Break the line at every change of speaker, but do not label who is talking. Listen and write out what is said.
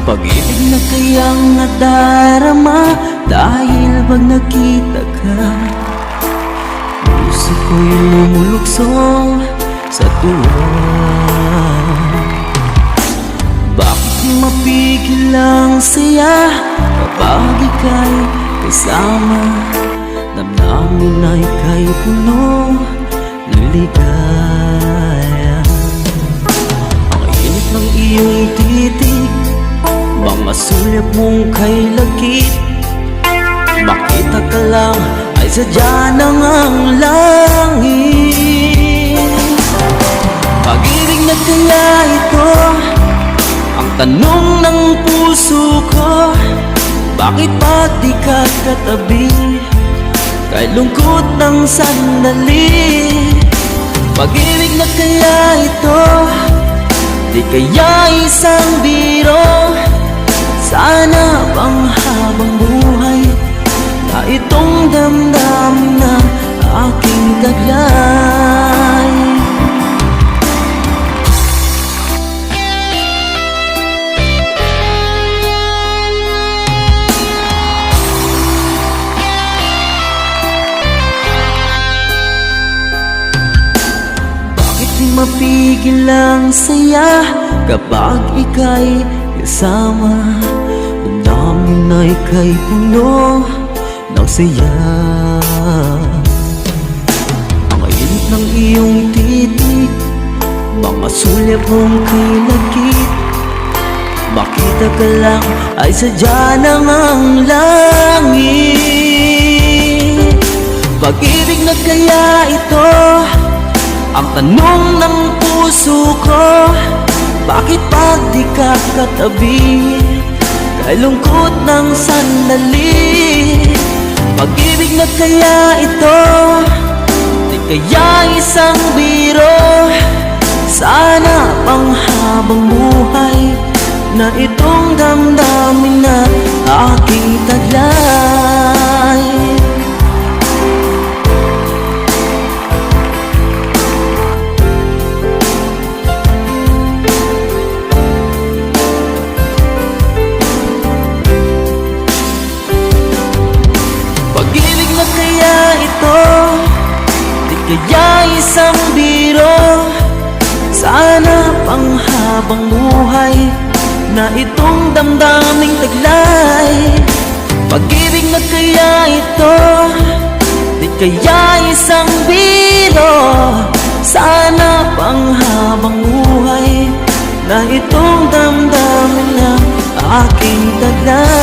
Pag-ibig na kayang nadarama dahil pag nakita ka, puso ko'y lumuluksong sa tuwa. Bakit di mapigil ang saya kapag ika'y kasama? Damdamin na ika'y puno ng ligaya. Ang init ng iyong titig, mga sulyap mong kay lagkit, makita ka lang ay sadya ng ang langit. Pag-ibig na kaya ito ang tanong ng puso ko. Bakit pa di ka katabi kay lungkot ng sandali? Pag-ibig na kaya ito, di kaya isang biro? Sana bang habang buhay na itong damdamin na aking taglay? Bakit di mapigil ang saya kapag ika'y kasama? Damdamin na ika'y puno ng saya. Ang init ng iyong titig, mga sulyap mong kay lagkit, makita ka lang ay sadya ng ang langit. Pag-ibig na kaya ito ang tanong ng puso ko. Bakit pag di ka katabi kay lungkot ng sandali? Pag-ibig na kaya ito, di kaya isang biro? Sana pang habang buhay na itong damdamin na aking taglay. Pag-ibig na kaya ito, di kaya isang biro? Sana pang habang buhay na itong damdaming taglay. Pag-ibig na kaya ito, di kaya isang biro? Sana pang habang buhay na itong damdamin na aking taglay.